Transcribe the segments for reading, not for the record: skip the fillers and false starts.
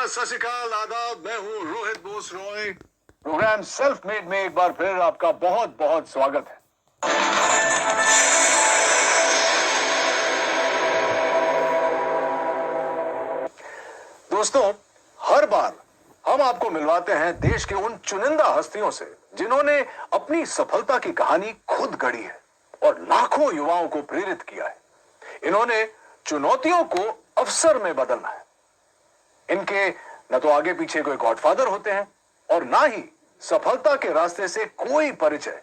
नमस्कार, सत श्री अकाल, आदाब। मैं हूँ Rohit Bose Roy. Program self made में एक बार फिर आपका बहुत बहुत स्वागत है। दोस्तों, हर बार हम आपको मिलवाते हैं देश के उन चुनिंदा हस्तियों से जिन्होंने अपनी सफलता की कहानी खुद गढ़ी है और लाखों युवाओं को प्रेरित किया है। इन्होंने चुनौतियों को अवसर में बदलना है। इनके न तो आगे पीछे कोई गॉडफादर होते हैं और ना ही सफलता के रास्ते से कोई परिचय।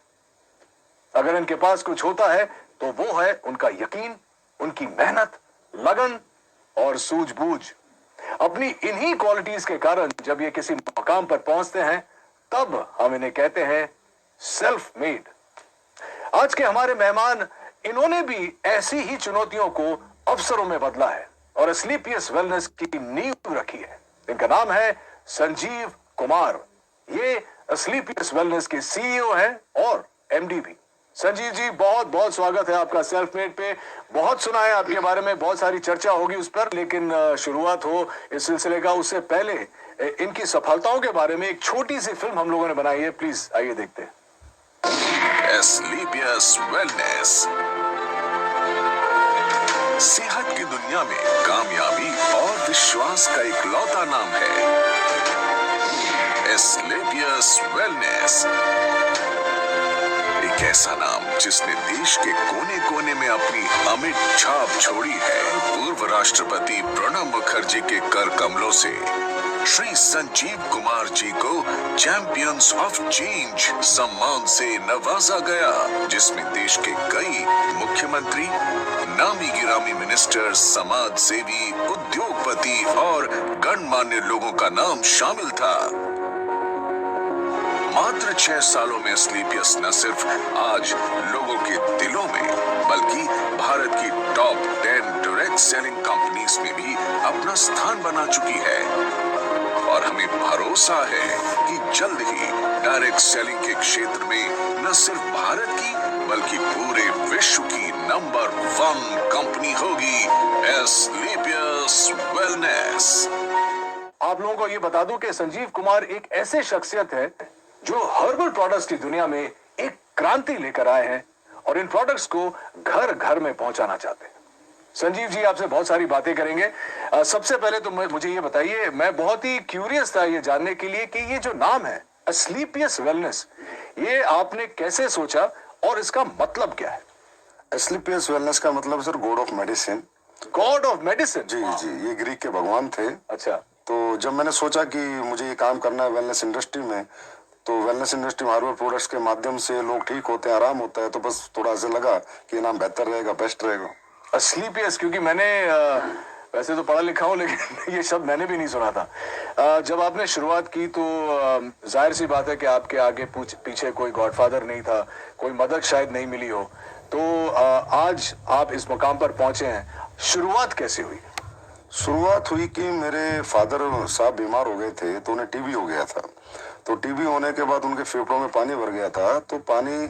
अगर इनके पास कुछ होता है तो वो है उनका यकीन, उनकी मेहनत, लगन और सूझबूझ। अपनी इन्हीं क्वालिटीज के कारण जब ये किसी मकाम पर पहुंचते हैं तब हम इन्हें कहते हैं सेल्फ मेड। आज के हमारे मेहमान, इन्होंने भी ऐसी ही चुनौतियों को अवसरों में बदला है और एस्क्लेपियस वेलनेस की नींव रखी है। इनका नाम है संजीव कुमार। ये एस्क्लेपियस वेलनेस के सीईओ हैं और एमडी भी। संजीव जी, बहुत बहुत स्वागत है आपका सेल्फ मेड पे। बहुत सुना है आपके बारे में, बहुत सारी चर्चा होगी उस पर, लेकिन शुरुआत हो इस सिलसिले का उससे पहले इनकी सफलताओं के बारे में एक छोटी सी फिल्म हम लोगों ने बनाई है। प्लीज आइए देखते हैं। एस्क्लेपियस वेलनेस सेहत की दुनिया में कामयाबी और विश्वास का इकलौता नाम है। एस्क्लेपियस वेलनेस, एक ऐसा नाम जिसने देश के कोने कोने में अपनी अमिट छाप छोड़ी है। पूर्व राष्ट्रपति प्रणब मुखर्जी के कर कमलों से श्री संजीव कुमार जी को चैंपियंस ऑफ चेंज सम्मान से नवाजा गया, जिसमें देश के कई मुख्यमंत्री, नामी गिरामी मिनिस्टर, समाज सेवी, उद्योगपति और गणमान्य लोगों का नाम शामिल था। मात्र 6 सालों में एस्क्लेपियस न सिर्फ आज लोगों के दिलों में बल्कि भारत की टॉप 10 डायरेक्ट सेलिंग कंपनीज में भी अपना स्थान बना चुकी है और हमें भरोसा है कि जल्द ही डायरेक्ट सेलिंग के क्षेत्र में न सिर्फ भारत की बल्कि पूरे विश्व की नंबर 1 कंपनी होगी एस्क्लेपियस वेलनेस। आप लोगों को ये बता दूं कि संजीव कुमार एक ऐसे शख्सियत है जो हर्बल प्रोडक्ट्स की दुनिया में एक क्रांति लेकर आए हैं और इन प्रोडक्ट्स को घर घर में पहुंचाना चाहते हैं। संजीव जी, आपसे बहुत सारी बातें करेंगे। सबसे पहले तो मुझे ये बताइए, मैं बहुत ही क्यूरियस था ये जानने के लिए कि ये जो नाम है एस्क्लेपियस वेलनेस, ये आपने कैसे सोचा और इसका मतलब क्या है? एस्क्लेपियस वेलनेस का मतलब sir god of medicine. God of medicine? जी जी, ये ग्रीक के भगवान थे। अच्छा। तो जब मैंने सोचा कि मुझे ये काम करना है वेलनेस इंडस्ट्री में, तो वेलनेस इंडस्ट्री में हर्बल प्रोडक्ट्स के माध्यम से लोग ठीक होते हैं, आराम होता है, तो बस थोड़ा ऐसे लगा कि ये नाम बेहतर रहेगा, बेस्ट रहेगा एस्क्लेपियस। क्योंकि मैंने वैसे तो पढ़ा लिखा हूँ लेकिन ये शब्द मैंने भी नहीं सुना था। जब आपने शुरुआत की तो जाहिर सी बात है कि आपके आगे पीछे कोई गॉडफादर नहीं था, कोई मदद शायद नहीं मिली हो, तो आज आप इस मुकाम पर पहुंचे हैं। शुरुआत कैसे हुई? शुरुआत हुई कि मेरे फादर साहब बीमार हो गए थे, तो उन्हें टीबी हो गया था। तो टीबी होने के बाद उनके फेफड़ों में पानी भर गया था। तो पानी,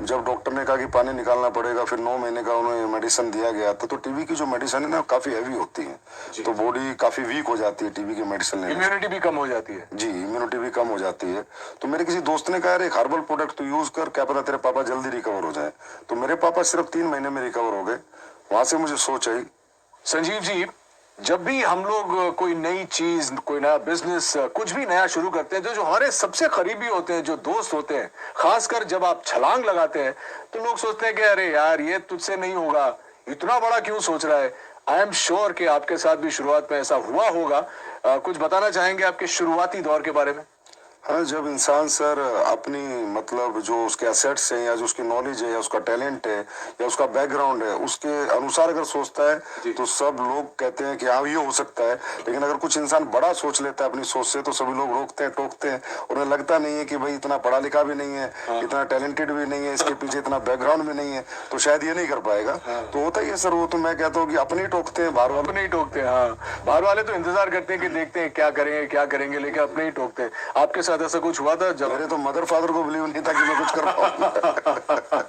जब डॉक्टर ने कहा कि पानी निकालना पड़ेगा, फिर 9 महीने का उन्हें मेडिसिन दिया गया था। तो टीबी की जो मेडिसिन है ना, काफी हैवी होती है, तो बॉडी काफी वीक हो जाती है टीबी की मेडिसिन लेने से। इम्यूनिटी भी कम हो जाती है। जी, इम्यूनिटी भी कम हो जाती है। तो मेरे किसी दोस्त ने कहा, यार एक हर्बल प्रोडक्ट तो यूज कर, क्या पता तेरे पापा जल्दी रिकवर हो जाए। तो मेरे पापा सिर्फ 3 महीने में रिकवर हो गए। वहां से मुझे सोच आई। संजीव जी, जब भी हम लोग कोई नई चीज, कोई नया बिजनेस, कुछ भी नया शुरू करते हैं, तो जो हमारे सबसे करीबी होते हैं, जो दोस्त होते हैं, खासकर जब आप छलांग लगाते हैं तो लोग सोचते हैं कि अरे यार ये तुझसे नहीं होगा, इतना बड़ा क्यों सोच रहा है। आई एम श्योर कि आपके साथ भी शुरुआत में ऐसा हुआ होगा। कुछ बताना चाहेंगे आपके शुरुआती दौर के बारे में? हाँ, जब इंसान सर अपनी मतलब जो उसके एसेट्स हैं या जो उसकी नॉलेज है या उसका टैलेंट है या उसका बैकग्राउंड है, उसके अनुसार अगर सोचता है तो सब लोग कहते हैं कि हाँ ये हो सकता है। लेकिन अगर कुछ इंसान बड़ा सोच लेता है अपनी सोच से, तो सभी लोग रोकते हैं, टोकते हैं। उन्हें लगता नहीं है कि भाई इतना पढ़ा लिखा भी नहीं है, इतना टैलेंटेड भी नहीं है, इसके पीछे इतना बैकग्राउंड भी नहीं है, तो शायद ये नहीं कर पाएगा। तो होता ही है सर। वो तो मैं कहता हूँ कि अपने ही टोकते हैं, बाहर वाले नहीं टोकते हैं। हाँ, बाहर वाले तो इंतजार करते हैं कि देखते हैं क्या करेंगे क्या करेंगे, लेकिन अपने ही टोकते हैं। आपके साथ ऐसा कुछ हुआ था? जब मेरे तो मदर फादर को बिलीव नहीं था कि मैं कुछ कर पाऊंगा।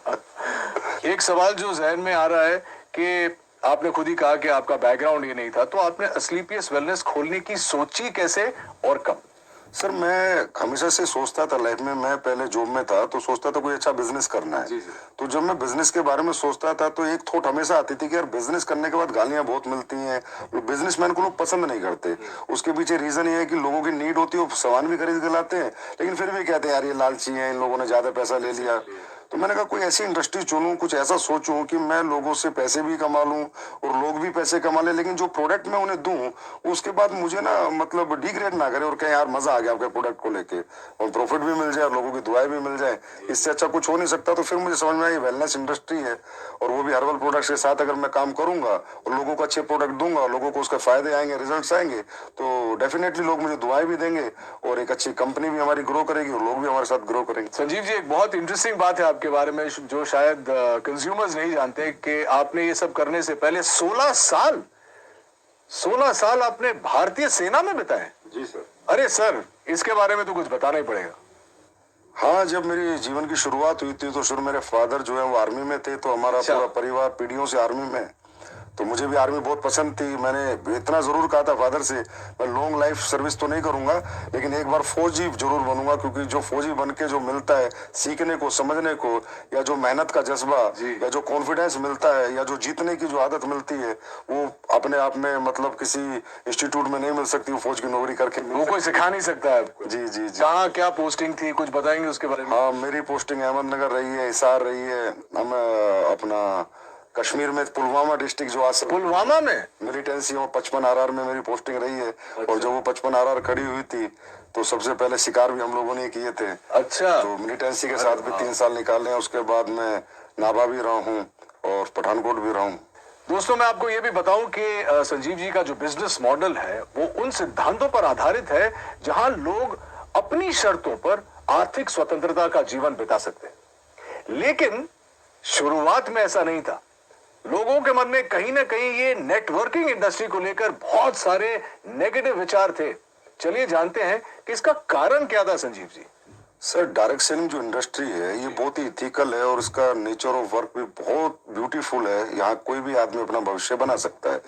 एक सवाल जो जहन में आ रहा है कि आपने खुद ही कहा कि आपका बैकग्राउंड ये नहीं था, तो आपने अस्लीपियस वेलनेस खोलने की सोची कैसे और कब? सर मैं हमेशा से सोचता था लाइफ में, मैं पहले जॉब में था तो सोचता था कोई अच्छा बिजनेस करना है। जी, जी। तो जब मैं बिजनेस के बारे में सोचता था तो एक थॉट हमेशा आती थी कि यार बिजनेस करने के बाद गालियां बहुत मिलती हैं, बिजनेसमैन को लोग पसंद नहीं करते। उसके पीछे रीजन ये है कि लोगों की नीड होती है, वो सामान भी खरीद के लाते हैं लेकिन फिर भी कहते हैं यार ये लालची है, इन लोगों ने ज्यादा पैसा ले लिया। तो मैंने कहा कोई ऐसी इंडस्ट्री चुनूं, कुछ ऐसा सोचूं कि मैं लोगों से पैसे भी कमा लूं और लोग भी पैसे कमा ले, लेकिन जो प्रोडक्ट मैं उन्हें दूं उसके बाद मुझे ना मतलब डिग्रेड ना करे और कहे यार मजा आ गया आपके प्रोडक्ट को लेके, और प्रॉफिट भी मिल जाए और लोगों की दुआएं भी मिल जाए। इससे अच्छा कुछ हो नहीं सकता। तो फिर मुझे समझ में आया ये वेलनेस इंडस्ट्री है और वो भी हर्बल प्रोडक्ट्स के साथ अगर मैं काम करूंगा और लोगों को अच्छे प्रोडक्ट दूंगा और लोगों को उसके फायदे आएंगे, रिजल्ट्स आएंगे, तो डेफिनेटली लोग मुझे दुआएं भी देंगे और एक अच्छी कंपनी भी हमारी ग्रो करेगी और लोग भी हमारे साथ ग्रो करेंगे। संजीव जी, एक बहुत इंटरेस्टिंग बात है आपके बारे में जो शायद कंज्यूमर्स नहीं जानते कि आपने ये सब करने से पहले 16 साल आपने भारतीय सेना में बिताए। जी सर। अरे सर, इसके बारे में तो कुछ बताना ही पड़ेगा। हाँ, जब मेरी जीवन की शुरुआत हुई थी तो शुरू मेरे फादर जो है वो आर्मी में थे, तो हमारा अच्छा। पूरा परिवार पीढ़ियों से आर्मी में, तो मुझे भी आर्मी बहुत पसंद थी। मैंने इतना जरूर कहा था फादर से मैं लॉन्ग लाइफ सर्विस तो नहीं करूंगा लेकिन एक बार फौजी जरूर बनूंगा, क्योंकि जो फौजी बन के जो मिलता है सीखने को, समझने को, या जो मेहनत का जज्बा, या जो कॉन्फिडेंस मिलता है, या जो जीतने की जो आदत मिलती है, वो अपने आप में मतलब किसी इंस्टीट्यूट में नहीं मिल सकती। वो फौज की नौकरी करके वो कोई सिखा नहीं सकता है आपको। जी जी जी। कहाँ क्या पोस्टिंग थी, कुछ बताएंगे उसके बारे में? हाँ, मेरी पोस्टिंग अहमदनगर रही है, हिसार रही है, हम अपना कश्मीर में पुलवामा डिस्ट्रिक्ट जो आज पुलवामा में मिलिटेंसी में 55 RR में मेरी पोस्टिंग रही है। और जब वो 55 RR खड़ी हुई थी तो सबसे पहले शिकार भी हम लोगों ने किए थे। अच्छा। तो मिलिटेंसी के साथ भी 3 साल निकाले हैं। उसके बाद मैं नाभा भी रहा हूँ और पठानकोट भी रहा हूँ। दोस्तों, मैं आपको ये भी बताऊं कि संजीव जी का जो बिजनेस मॉडल है वो उन सिद्धांतों पर आधारित है जहां लोग अपनी शर्तों पर आर्थिक स्वतंत्रता का जीवन बिता सकते हैं। लेकिन शुरुआत में ऐसा नहीं था। लोगों के मन में कहीं ना कहीं ये नेटवर्किंग इंडस्ट्री को लेकर बहुत सारे नेगेटिव विचार थे। चलिए जानते हैं कि इसका कारण क्या था Sanjeev ji. Sir, direct selling जो इंडस्ट्री है ये बहुत ही इथिकल है और इसका नेचर ऑफ वर्क भी बहुत ब्यूटीफुल है। यहाँ कोई भी आदमी अपना भविष्य बना सकता है,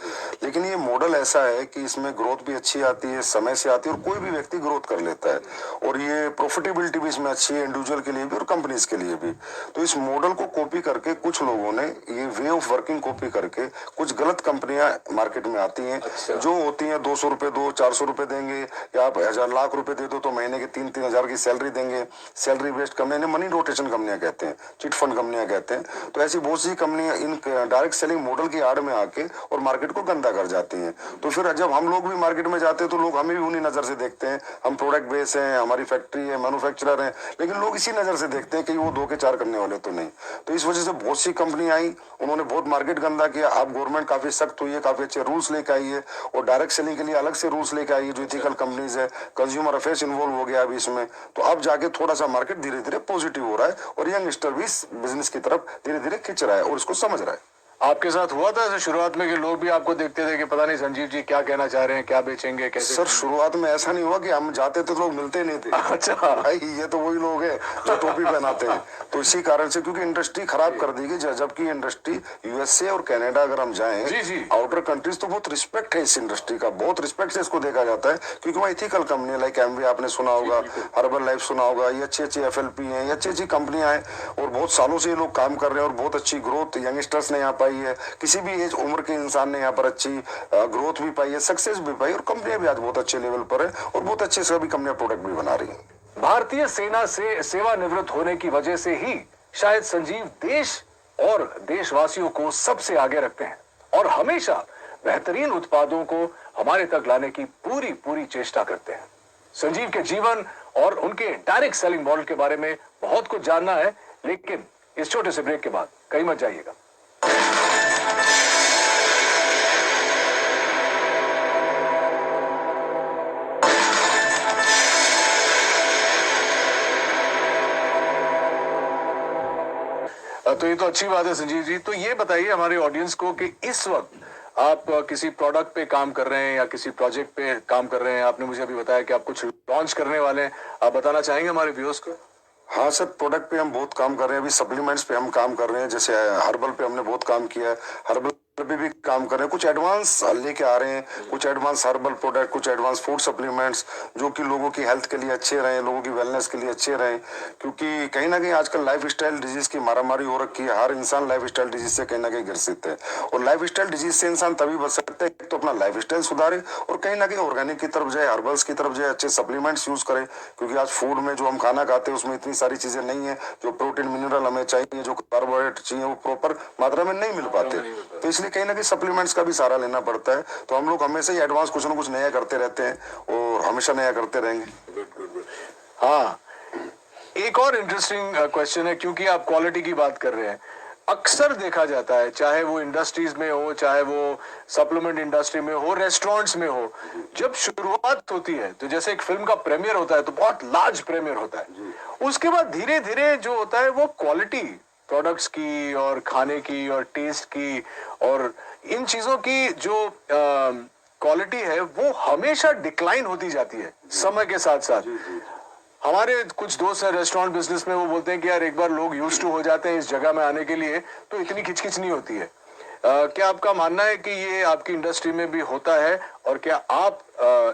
लेकिन ये मॉडल ऐसा है कि इसमें ग्रोथ भी अच्छी आती है, समय से आती है और कोई भी व्यक्ति ग्रोथ कर लेता है। और ये प्रॉफिटेबिलिटी भी इसमें अच्छी है, इंडिविजुअल के लिए भी और कंपनीज के लिए भी। तो इस मॉडल को कॉपी करके कुछ लोगों ने, ये वे ऑफ वर्किंग कॉपी करके कुछ गलत कंपनियां मार्केट में आती हैं। अच्छा। जो होती हैं 200 रुपए दो, 400 रुपए देंगे, या आप 1000 लाख रुपए दे दो तो महीने के 3-3 हजार की सैलरी देंगे। Salary based company, money rotation कंपनियां कहते हैं, चिट फंड कंपनियां कहते हैं। तो ऐसी बहुत सी कंपनियां इन डायरेक्ट सेलिंग मॉडल की आड़ में आके और मार्केट को गंदा कर जाती हैं। तो फिर जब हम लोग भी मार्केट में जाते हैं तो लोग हमें भी उन्हीं नजर से देखते हैं। हम प्रोडक्ट बेस हैं, हमारी फैक्ट्री है, मैन्युफैक्चरर हैं, लेकिन लोग इसी नजर से देखते हैं कि वो 2 के 4 करने वाले तो नहीं। तो इस वजह से बहुत सी कंपनी आई, उन्होंने बहुत मार्केट गंदा किया। अब गवर्नमेंट काफी सख्त हुई है, काफी अच्छे रूल्स लेकर आई है और डायरेक्ट सेलिंग के लिए अलग से रूल्स लेकर आई है। जो इथिकल कंपनीज है, कंज्यूमर अफेयर्स इन्वॉल्व हो गया अभी इसमें। तो अब जाके थोड़ा सा मार्केट धीरे धीरे पॉजिटिव हो रहा है और यंगस्टर भी इस बिजनेस की तरफ धीरे धीरे खिंच रहा है और इसको समझ रहा है। आपके साथ हुआ था ऐसे शुरुआत में कि लोग भी आपको देखते थे कि पता नहीं संजीव जी क्या कहना चाह रहे हैं, क्या बेचेंगे, कैसे? सर, शुरुआत में ऐसा नहीं हुआ कि हम जाते थे तो लोग मिलते नहीं थे। अच्छा। भाई ये तो वही लोग हैं जो टोपी पहनाते हैं। तो इसी कारण से, क्योंकि इंडस्ट्री खराब कर दी गई, जबकि इंडस्ट्री USA और कनाडा अगर हम जाएं, जी, जी। आउटर कंट्रीज, तो बहुत रिस्पेक्ट है इस इंडस्ट्री का, बहुत रिस्पेक्ट से इसको देखा जाता है। क्योंकि वहाँ इथिकल कंपनी है, लाइक एमवे आपने सुना होगा, हर्बल लाइफ सुना होगा, ये अच्छी अच्छी FLP है, ये अच्छी अच्छी कंपनियां हैं और बहुत सालों से ये लोग काम कर रहे हैं और बहुत अच्छी ग्रोथ यंगस्टर्स ने यहाँ पाई है। किसी भी एज उम्र के इंसान ने यहाँ पर अच्छी ग्रोथ भी पाई है, सक्सेस भी पाई, और कंपनियां भी आज बहुत अच्छे लेवल पर है और बहुत अच्छे से अभी कंपनियां प्रोडक्ट भी बना रही है। भारतीय सेना से सेवानिवृत्त होने की वजह से ही शायद संजीव देश और देशवासियों को सबसे आगे रखते हैं और हमेशा बेहतरीन उत्पादों को हमारे तक लाने की पूरी चेष्टा करते हैं। संजीव के जीवन और उनके डायरेक्ट सेलिंग मॉडल के बारे में बहुत कुछ जानना है, लेकिन इस छोटे से ब्रेक के बाद कहीं मत जाइएगा। तो ये तो अच्छी बात है संजीव जी। तो ये बताइए हमारे ऑडियंस को कि इस वक्त आप किसी प्रोडक्ट पे काम कर रहे हैं या किसी प्रोजेक्ट पे काम कर रहे हैं। आपने मुझे अभी बताया कि आप कुछ लॉन्च करने वाले हैं, आप बताना चाहेंगे हमारे व्यूअर्स को? हाँ सर, प्रोडक्ट पे हम बहुत काम कर रहे हैं। अभी सप्लीमेंट्स पे हम काम कर रहे हैं, जैसे हर्बल पे हमने बहुत काम किया है। हर्बल पे भी काम कर रहे हैं, कुछ एडवांस लेके आ रहे हैं, कुछ एडवांस हर्बल प्रोडक्ट, कुछ एडवांस फूड सप्लीमेंट्स जो कि लोगों की हेल्थ के लिए अच्छे रहे, लोगों की वेलनेस के लिए अच्छे रहे। क्योंकि कहीं ना कहीं आजकल लाइफ स्टाइल डिजीज की मारामारी हो रखी है, हर इंसान लाइफ स्टाइल डिजीज से कहीं ना कहीं ग्रसित है। और लाइफ स्टाइल डिजीज से इंसान तभी बच सकता है तो अपना लाइफ स्टाइल सुधारे और कहीं ना कहीं ऑर्गेनिक की तरफ जाए, हर्बल्स की तरफ जाए, अच्छे सप्लीमेंट्स यूज करे। क्योंकि आज फूड में जो हम खाना खाते हैं उसमें इतनी सारी चीजें नहीं है, जो प्रोटीन मिनरल हमें चाहिए, जो कार्बोहाइड्रेट चाहिए, वो प्रॉपर मात्रा में नहीं मिल पाते। तो इसलिए कहीं ना कहीं सप्लीमेंट्स का भी सहारा लेना पड़ता है। तो हम लोग हमेशा ही एडवांस कुछ ना कुछ नया करते रहते हैं और हमेशा नया करते रहेंगे। हाँ, एक और इंटरेस्टिंग क्वेश्चन है, क्योंकि आप क्वालिटी की बात कर रहे हैं। अक्सर देखा जाता है, चाहे वो इंडस्ट्रीज में हो, चाहे वो सप्लीमेंट इंडस्ट्री में हो, रेस्टोरेंट्स में हो, जब शुरुआत होती है तो जैसे एक फिल्म का प्रीमियर होता है तो बहुत लार्ज प्रीमियर होता है। उसके बाद धीरे धीरे जो होता है वो क्वालिटी प्रोडक्ट्स की और खाने की और टेस्ट की और इन चीजों की जो क्वालिटी है वो हमेशा डिक्लाइन होती जाती है समय के साथ साथ। हमारे कुछ दोस्त हैं रेस्टोरेंट बिजनेस में, वो बोलते हैं कि यार एक बार लोग यूज्ड टू हो जाते हैं इस जगह में आने के लिए तो इतनी खिचखिच नहीं होती है। क्या आपका मानना है कि ये आपकी इंडस्ट्री में भी होता है और क्या आप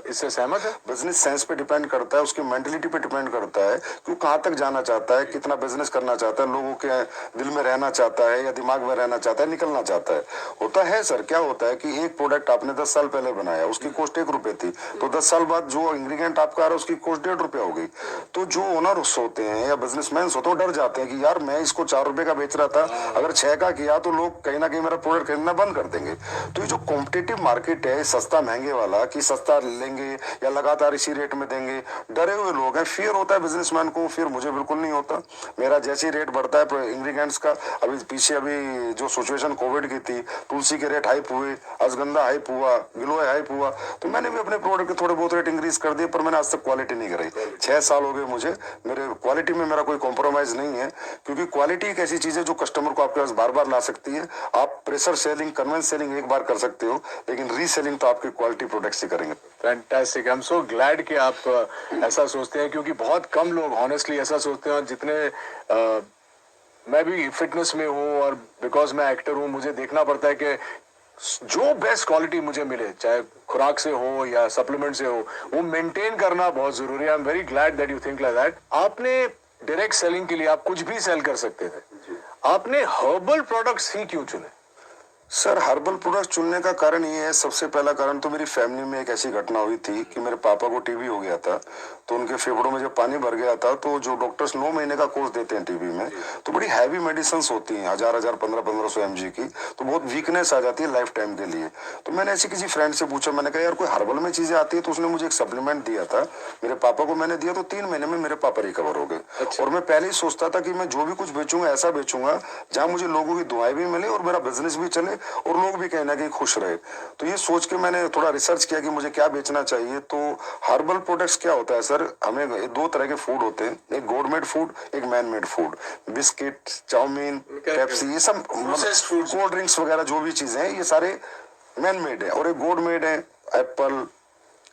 इससे सहमत है? बिजनेस सेंस पे डिपेंड करता है, उसकी मेंटलिटी पे डिपेंड करता है कि वो कहाँ तक जाना चाहता है, कितना बिजनेस करना चाहता है, लोगों के दिल में रहना चाहता है या दिमाग में रहना चाहता है, निकलना चाहता है। होता है सर, क्या होता है कि एक प्रोडक्ट आपने 10 साल पहले बनाया, उसकी कॉस्ट 1 रुपए थी, तो 10 साल बाद जो इंग्रेडिएंट आपका आ रहा है उसकी कॉस्ट 1.5 रुपया हो गई। तो जो ओनर्स होते हैं या बिजनेसमैन होते हैं, डर जाते हैं कि यार मैं इसको 4 रुपए का बेच रहा था, अगर 6 का किया तो लोग कहीं ना कहीं मेरा प्रोडक्ट खरीदना बंद कर देंगे। तो ये जो कॉम्पिटिटिव मार्केट है सस्ता महंगे वाला, कि सस्ता लेंगे या लगातार इसी रेट में देंगे, डरे हुए लोग हैं। फियर होता है बिजनेसमैन को, फिर मुझे बिल्कुल नहीं होता। मेरा जैसे ही रेट बढ़ता है इंग्रेडिएंट्स का, अभी पीछे अभी जो सिचुएशन कोविड की थी, तुलसी के रेट हाइप हुए, अश्वगंधा हाइप हुआ, गिलोय हाइप हुआ, तो मैंने भी अपने प्रोडक्ट के थोड़े बहुत रेट इंक्रीज कर दिए, पर मैंने आज तक क्वालिटी नहीं कराई। 6 साल हो गए मुझे, मेरे क्वालिटी में मेरा कोई कॉम्प्रोमाइज नहीं है। क्योंकि क्वालिटी एक ऐसी चीज है जो कस्टमर को आपके पास बार बार ला सकती है। आप प्रेशर सेलिंग, कन्वेंस सेलिंग एक बार कर सकते हो, लेकिन रीसेलिंग तो आपके क्वालिटी प्रोडक्ट्स ही करेंगे। Fantastic, I am so glad कि आप ऐसा सोचते हैं, क्योंकि बहुत कम लोग ऑनेस्टली ऐसा सोचते हैं। और जितने मैं भी फिटनेस में हूँ और बिकॉज मैं एक्टर हूँ, मुझे देखना पड़ता है कि जो बेस्ट क्वालिटी मुझे मिले, चाहे खुराक से हो या सप्लीमेंट से हो, वो मेंटेन करना बहुत जरूरी है। I am very glad that you think like that. आपने डायरेक्ट सेलिंग के लिए आप कुछ भी सेल कर सकते थे, आपने हर्बल प्रोडक्ट्स ही क्यों चुने? सर, हर्बल प्रोडक्ट चुनने का कारण ये है, सबसे पहला कारण तो मेरी फैमिली में एक ऐसी घटना हुई थी कि मेरे पापा को टीबी हो गया था। तो उनके फेफड़ों में जब पानी भर गया था, तो जो डॉक्टर्स 9 महीने का कोर्स देते हैं टीबी में, तो बड़ी हैवी मेडिसिन होती हैं, 1000 1500 mg की, तो बहुत वीकनेस आ जाती है लाइफ टाइम के लिए। तो मैंने ऐसे किसी फ्रेंड से पूछा, मैंने कहा यार कोई हर्बल में चीजें आती है, तो उसने मुझे एक सप्लीमेंट दिया था, मेरे पापा को मैंने दिया, तो 3 महीने में मेरे पापा रिकवर हो गए। और मैं पहले ही सोचता था कि मैं जो भी कुछ बेचूंगा ऐसा बेचूंगा जहां मुझे लोगों की दुआएं भी मिले और मेरा बिजनेस भी चले और लोग भी कहीं ना कहीं खुश रहे। तो ये सोच के मैंने थोड़ा रिसर्च किया कि मुझे क्या बेचना चाहिए। तो हर्बल प्रोडक्ट्स क्या होता है सर, हमें 2 तरह के फूड होते हैं, एक गॉड मेड फूड, एक man made food. Biscuit, chowmein, Pepsi, ये सब कोल्ड ड्रिंक्स वगैरह जो भी चीजें हैं, ये सारे मैन मेड है। और एक गॉड मेड है, एप्पल,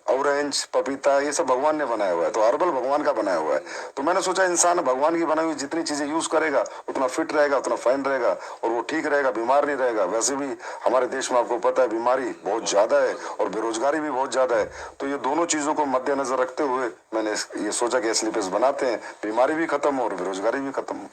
ऑरेंज, पपीता, ये सब भगवान ने बनाया हुआ है। तो हर्बल भगवान का बनाया हुआ है। तो मैंने सोचा इंसान भगवान की बनाई हुई जितनी चीजें यूज करेगा उतना फिट रहेगा, उतना फाइन रहेगा और वो ठीक रहेगा, बीमार नहीं रहेगा। वैसे भी हमारे देश में आपको पता है बीमारी बहुत ज्यादा है और बेरोजगारी भी बहुत ज्यादा है। तो ये दोनों चीजों को मद्देनजर रखते हुए मैंने ये सोचा कि स्लीपर्स बनाते हैं, बीमारी भी खत्म हो और बेरोजगारी भी खत्म हो।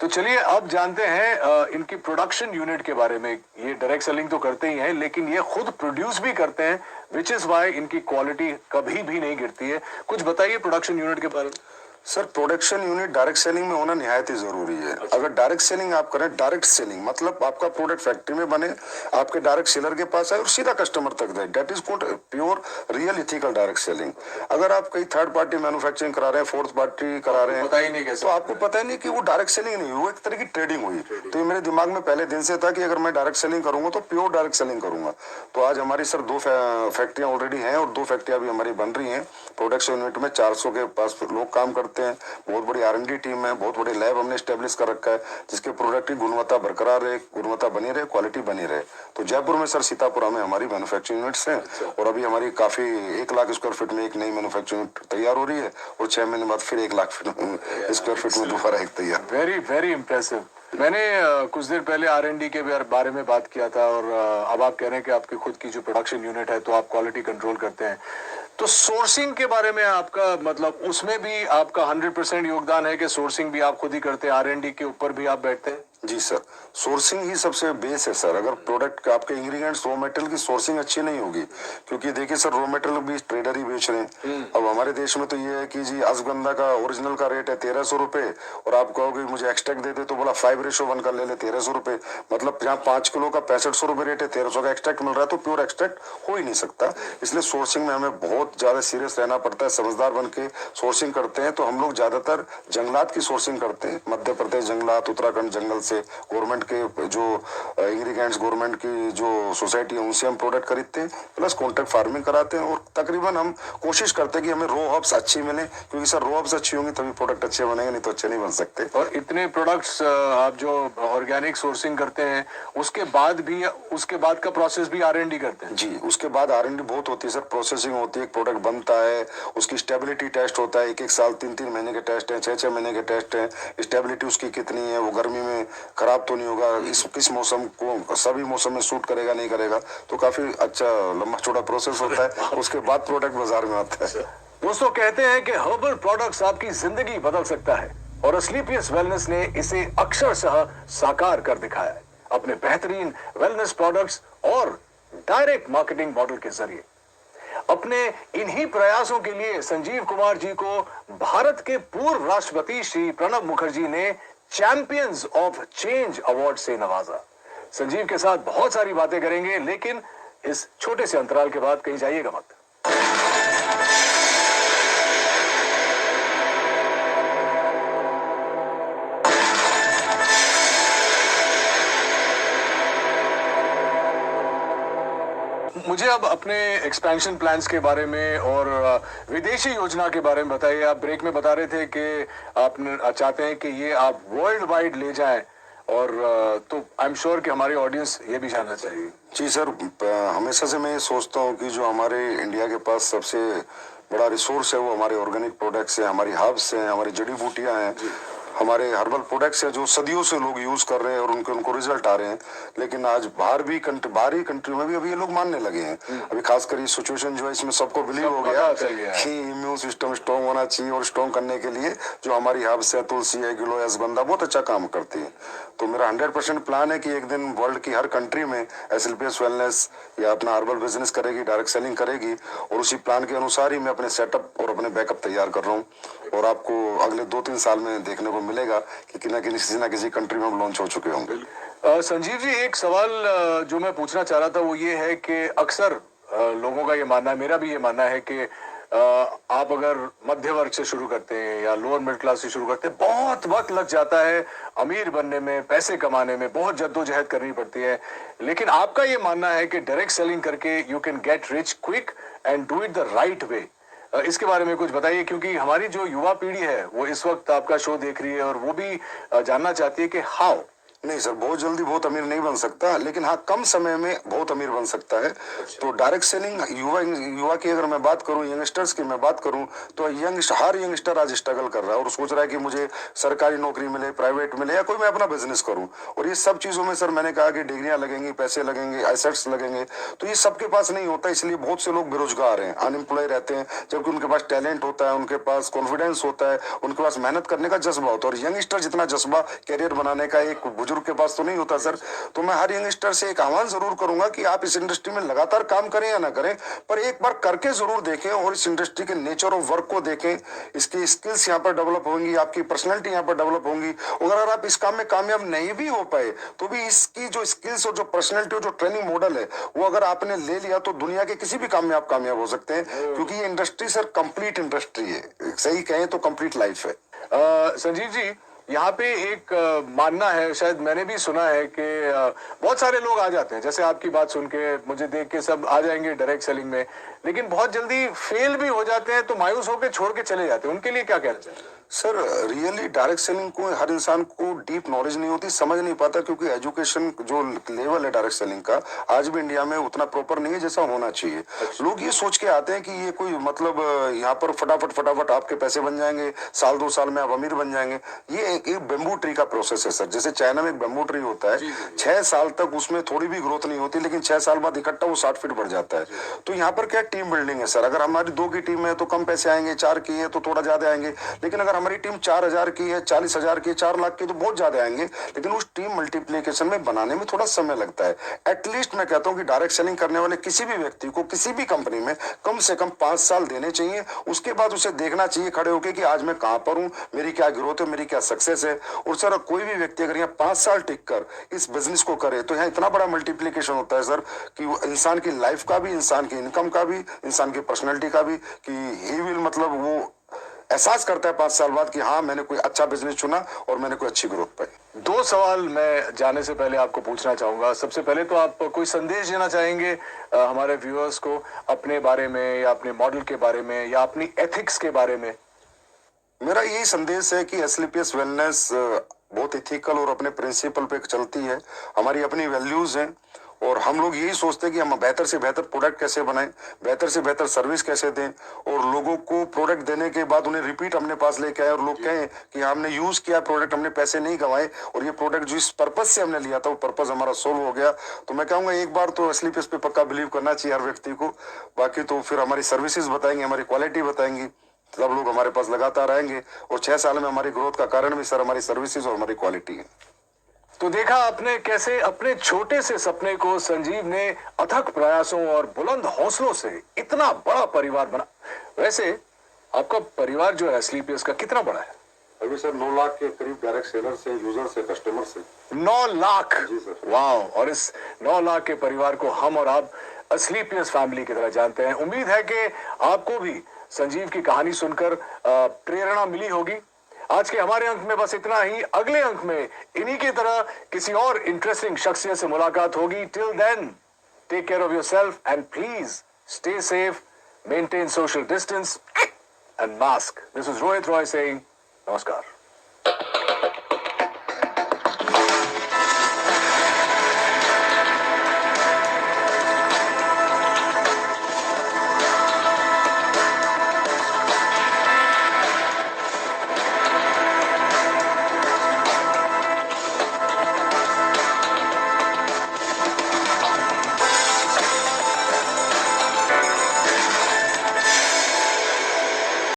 तो चलिए अब जानते हैं इनकी प्रोडक्शन यूनिट के बारे में। ये डायरेक्ट सेलिंग तो करते ही हैं, लेकिन ये खुद प्रोड्यूस भी करते हैं, विच इज वाई इनकी क्वालिटी कभी भी नहीं गिरती है। कुछ बताइए प्रोडक्शन यूनिट के बारे में। Sir, production unit direct selling में होना निहायत ही जरूरी है। अगर डायरेक्ट सेलिंग आप करें, डायरेक्ट सेलिंग मतलब आपका प्रोडक्ट फैक्ट्री में बने, आपके डायरेक्ट सेलर के पास आए और सीधा कस्टमर तक जाए, that is called pure real ethical direct selling. अगर आप कहीं थर्ड पार्टी मैन्युफैक्चरिंग करा रहे हैं, फोर्थ पार्टी करा रहे हैं, पता ही नहीं कैसे, तो आपको पता ही नहीं कि वो डायरेक्ट सेलिंग नहीं हुई, वो एक तरह की ट्रेडिंग हुई। तो ये मेरे दिमाग में पहले दिन से था कि अगर मैं डायरेक्ट सेलिंग करूंगा तो प्योर डायरेक्ट सेलिंग करूंगा। तो आज हमारी सर 2 फैक्ट्रियां ऑलरेडी हैं और 2 फैक्ट्रियां भी हमारी बन रही हैं। प्रोडक्शन यूनिट में 400 के पास लोग काम करते हैं। करते हैं, बहुत बड़ी R&D टीम है, बहुत बड़ी लैब हमने स्टेब्लिश कर रखा है जिसके प्रोडक्ट की गुणवत्ता बरकरार रहे, गुणवत्ता बनी रहे, क्वालिटी बनी रहे। तो जयपुर में सर सीतापुरा में हमारी मैन्युफैक्चरिंग यूनिट्स हैं और अभी हमारी काफी 1 लाख स्क्वायर फीट में एक नई मैन्युफैक्चरिंग यूनिट तैयार हो रही है और 6 महीने बाद फिर 1 लाख स्क्वायर फीट में दोबारा एक तैयार। Very very impressive. मैंने कुछ देर पहले R&D के बारे में बात किया था और अब आप कह रहे हैं कि आपकी खुद की जो प्रोडक्शन यूनिट है तो आप क्वालिटी कंट्रोल करते हैं, तो सोर्सिंग के बारे में आपका मतलब उसमें भी आपका 100% योगदान है कि सोर्सिंग भी आप खुद ही करते हैं, R&D के ऊपर भी आप बैठते हैं? जी सर, सोर्सिंग ही सबसे बेस है सर। अगर प्रोडक्ट का आपके इंग्रेडिएंट्स रॉ मटेरियल की सोर्सिंग अच्छी नहीं होगी, क्योंकि देखिए सर रॉ मटेरियल भी ट्रेडर ही बेच रहे हैं। अब हमारे देश में तो ये है कि जी अश्वगंधा का ओरिजिनल का रेट है 1300 रुपए और आप कहोगे मुझे एक्सट्रैक्ट दे दे तो बोला 5:1 का ले ले 1300 रुपए, मतलब जहाँ 5 किलो का 6500 रुपए रेट है 1300 का एक्सट्रैक्ट मिल रहा है, तो प्योर एक्सट्रैक्ट हो ही नहीं सकता। इसलिए सोर्सिंग में हमें बहुत ज्यादा सीरियस रहना पड़ता है, समझदार बन के सोर्सिंग करते हैं। तो हम लोग ज्यादातर जंगलात की सोर्सिंग करते हैं, मध्य प्रदेश जंगलात, उत्तराखंड जंगल से गवर्नमेंट के जो इंग्रेडिएंट्स गवर्नमेंट की जो सोसाइटी है उनसे हम प्रोडक्ट खरीदते हैं, प्लस कॉन्ट्रैक्ट फार्मिंग कराते हैं और तकरीबन हम कोशिश करते हैं कि हमें रॉ हर्ब्स अच्छी मिले, क्योंकि सर रॉ हर्ब्स अच्छी होंगी तभी प्रोडक्ट अच्छे बनेंगे, नहीं तो अच्छे नहीं बन सकते। और इतने प्रोडक्ट्स आप जो ऑर्गेनिक सोर्सिंग करते हैं उसके बाद का प्रोसेस भी R&D करते हैं? जी, उसके बाद R&D बहुत होती है सर, प्रोसेसिंग होती है, प्रोडक्ट बनता है, उसकी स्टेबिलिटी टेस्ट होता है, 1-1 साल 3-3 महीने के टेस्ट हैं, 6-6 महीने के टेस्ट हैं, स्टेबिलिटी उसकी कितनी है, वो गर्मी में खराब तो नहीं होगा, किस मौसम को सभी मौसम में सूट करेगा नहीं करेगा, तो काफी अच्छा लंबा चौड़ा प्रोसेस होता है। उसके बाद प्रोडक्ट बाजार में आता है। दोस्तों कहते हैं कि हर्बल प्रोडक्ट्स आपकी जिंदगी बदल सकता है और अस्क्लेपियस वेलनेस ने इसे अक्षरशः साकार कर दिखाया है अपने बेहतरीन वेलनेस प्रोडक्ट्स और डायरेक्ट मार्केटिंग मॉडल के जरिए। अपने इन्हीं प्रयासों के लिए संजीव कुमार जी को भारत के पूर्व राष्ट्रपति श्री प्रणब मुखर्जी ने चैंपियंस ऑफ चेंज अवार्ड से नवाजा। संजीव के साथ बहुत सारी बातें करेंगे, लेकिन इस छोटे से अंतराल के बाद कहीं जाइएगा मत। मुझे अब अपने एक्सपेंशन प्लान्स के बारे में और विदेशी योजना के बारे में बताइए। आप ब्रेक में बता रहे थे कि आप चाहते हैं कि ये आप वर्ल्ड वाइड ले जाएं और तो आई एम श्योर कि हमारी ऑडियंस ये भी जानना चाहिए। जी सर, हमेशा से मैं ये सोचता हूँ कि जो हमारे इंडिया के पास सबसे बड़ा रिसोर्स है वो हमारे ऑर्गेनिक प्रोडक्ट्स हैं, हमारी हर्ब्स हैं, हमारी जड़ी बूटियाँ हैं, हमारे हर्बल प्रोडक्ट्स हैं जो सदियों से लोग यूज कर रहे हैं और उनको रिजल्ट आ रहे हैं। लेकिन आज बाहरी कंट्री में भी अभी ये लोग मानने लगे हैं। अभी खासकर ये सिचुएशन जो है इसमें सबको बिलीव हो गया कि इम्यून सिस्टम स्ट्रॉन्ग होना चाहिए और स्ट्रॉन्ग करने के लिए जो हमारी हर्ब्स है, तुलसी है, गिलोय, अश्वगंधा बहुत अच्छा काम करती है। तो मेरा 100% प्लान है कि एक दिन वर्ल्ड की हर कंट्री में एस्क्लेपियस वेलनेस या अपना हर्बल बिजनेस करेगी, डायरेक्ट सेलिंग करेगी और उसी प्लान के अनुसार ही मैं अपने सेटअप और अपने बैकअप तैयार कर रहा हूँ और आपको अगले 2-3 साल में देखने को मिलेगा कि किसी ना किसी कंट्री में हम लॉन्च हो चुके होंगे। संजीव जी, एक सवाल जो मैं पूछना चाह रहा था वो ये है कि अक्सर लोगों का ये मानना है, मेरा भी ये मानना है कि आप अगर मध्य वर्ग से शुरू करते हैं या लोअर मिडिल क्लास से शुरू करते हैं, बहुत वक्त लग जाता है अमीर बनने में, पैसे कमाने में, बहुत जद्दोजहद करनी पड़ती है। लेकिन आपका ये मानना है कि डायरेक्ट सेलिंग करके you can get rich quick and do it the right way. इसके बारे में कुछ बताइए, क्योंकि हमारी जो युवा पीढ़ी है वो इस वक्त आपका शो देख रही है और वो भी जानना चाहती है कि हाउ। नहीं सर, बहुत जल्दी बहुत अमीर नहीं बन सकता, लेकिन हाँ कम समय में बहुत अमीर बन सकता है। तो डायरेक्ट सेलिंग युवा की अगर मैं बात करूं, यंगस्टर्स की मैं बात करूं, तो हर यंगस्टर आज स्ट्रगल कर रहा है और सोच रहा है कि मुझे सरकारी नौकरी मिले, प्राइवेट मिले या कोई मैं अपना बिजनेस करूं। और ये सब चीजों में सर मैंने कहा कि डिग्रियां लगेंगी, पैसे लगेंगे, एसेट्स लगेंगे, तो ये सबके पास नहीं होता। इसलिए बहुत से लोग बेरोजगार हैं, अनएम्प्लॉय रहते हैं, जबकि उनके पास टैलेंट होता है, उनके पास कॉन्फिडेंस होता है, उनके पास मेहनत करने का जज्बा होता है। और यंगस्टर जितना जज्बा कैरियर बनाने का एक बुजुर्ग के पास तो नहीं होता सर। तो मैं हर यंगस्टर से एक आह्वान जरूर करूंगा कि आप इस इंडस्ट्री में लगातार काम करें या ना करें, पर एक बार करके जरूर देखें और इस इंडस्ट्री के नेचर ऑफ वर्क को देखें। इसकी स्किल्स यहाँ पर डेवलप होंगी, आपकी पर्सनैलिटी यहाँ पर डेवलप होंगी। और अगर आप इस काम में कामयाब नहीं भी हो पाए तो भी इसकी जो स्किल्स और जो पर्सनैलिटी और जो ट्रेनिंग मॉडल है वो अगर आपने ले लिया तो दुनिया के किसी भी काम में आप कामयाब हो सकते हैं, क्योंकि ये इंडस्ट्री सर कंप्लीट इंडस्ट्री है, सही कहें तो कंप्लीट लाइफ है। संजीव जी, यहाँ पे एक मानना है, शायद मैंने भी सुना है कि बहुत सारे लोग आ जाते हैं, जैसे आपकी बात सुन के मुझे देख के सब आ जाएंगे डायरेक्ट सेलिंग में, लेकिन बहुत जल्दी फेल भी हो जाते हैं, तो मायूस होकर छोड़ के चले जाते हैं, उनके लिए क्या कहना चाहिए? सर रियली डायरेक्ट सेलिंग को हर इंसान को डीप नॉलेज नहीं होती, समझ नहीं पाता, क्योंकि एजुकेशन जो लेवल है डायरेक्ट सेलिंग का आज भी इंडिया में उतना प्रॉपर नहीं है जैसा होना चाहिए। लोग ये सोच के आते हैं कि ये कोई मतलब यहाँ पर फटाफट आपके पैसे बन जाएंगे, साल 2 साल में आप अमीर बन जाएंगे। ये एक बेम्बू ट्री का प्रोसेस है सर। जैसे चाइना में एक बेम्बू ट्री होता है, 6 साल तक उसमें थोड़ी भी ग्रोथ नहीं होती, लेकिन 6 साल बाद इकट्ठा वो 60 फीट बढ़ जाता है। तो यहाँ पर क्या टीम बिल्डिंग है सर। अगर हमारी 2 की टीम है तो कम पैसे आएंगे, 4 की है तो थोड़ा ज्यादा आएंगे, लेकिन अगर हमारी टीम 4000 की है, 40,000 की, 4 लाख की, तो बहुत ज्यादा आएंगे। लेकिन उस टीम मल्टीप्लीकेशन में बनाने में थोड़ा समय लगता है। एटलीस्ट मैं कहता हूं कि डायरेक्ट सेलिंग करने वाले किसी भी व्यक्ति को किसी भी कंपनी में कम से कम 5 साल देने चाहिए। उसके बाद उसे देखना चाहिए खड़े होकर कि आज मैं कहां पर हूं, मेरी क्या ग्रोथ है, मेरी क्या सक्सेस है। और सर कोई भी व्यक्ति अगर यहाँ 5 साल टिक कर इस बिजनेस को करे तो यहाँ इतना बड़ा मल्टीप्लीकेशन होता है सर कि वो इंसान की लाइफ का भी, इंसान की इनकम का भी, इंसान की पर्सनैलिटी का भी, कि ही विल मतलब वो एहसास करता है 5 साल बाद कि हाँ मैंने कोई अच्छा बिजनेस चुना और मैंने कोई अच्छी ग्रोथ पाई। 2 सवाल मैं जाने से पहले आपको पूछना चाहूंगा। सबसे पहले तो आप कोई संदेश देना चाहेंगे हमारे व्यूअर्स को अपने बारे में, या अपने मॉडल के बारे में, या अपनी एथिक्स के बारे में? मेरा यही संदेश है कि एसलीपीएस वेलनेस बहुत इथिकल और अपने प्रिंसिपल पे चलती है। हमारी अपनी वैल्यूज हैं और हम लोग यही सोचते हैं कि हम बेहतर से बेहतर प्रोडक्ट कैसे बनाएं, बेहतर से बेहतर सर्विस कैसे दें, और लोगों को प्रोडक्ट देने के बाद उन्हें रिपीट अपने पास लेके आए और लोग कहें कि हमने यूज किया प्रोडक्ट, हमने पैसे नहीं गंवाए, और ये प्रोडक्ट जो इस पर्पज से हमने लिया था वो पर्पज हमारा सोल्व हो गया। तो मैं कहूँगा एक बार तो एसलीपीएस पे पक्का बिलीव करना चाहिए हर व्यक्ति को। बाकी तो फिर हमारी सर्विसेज बताएंगे, हमारी क्वालिटी बताएंगी, सब लोग हमारे पास लगातार आएंगे। और 6 साल में हमारी ग्रोथ का कारण भी सर हमारी सर्विसेज और हमारी क्वालिटी है। तो देखा आपने कैसे अपने छोटे से सपने को संजीव ने अथक प्रयासों और बुलंद हौसलों से इतना बड़ा परिवार बना। वैसे आपका परिवार जो है एसलीपीएस का कितना बड़ा है? अभी सर 9 लाख के करीब डायरेक्ट सेलर से, यूजर से, कस्टमर से। 9 लाख? जी सर। वाह। और इस 9 लाख के परिवार को हम और आप एसलीपीएस फैमिली की तरह जानते हैं। उम्मीद है कि आपको भी संजीव की कहानी सुनकर प्रेरणा मिली होगी। आज के हमारे अंक में बस इतना ही। अगले अंक में इन्हीं की तरह किसी और इंटरेस्टिंग शख्सियत से मुलाकात होगी। Till then take care of yourself and please stay safe, maintain social distance and mask. This is Rohit Roy saying नमस्कार।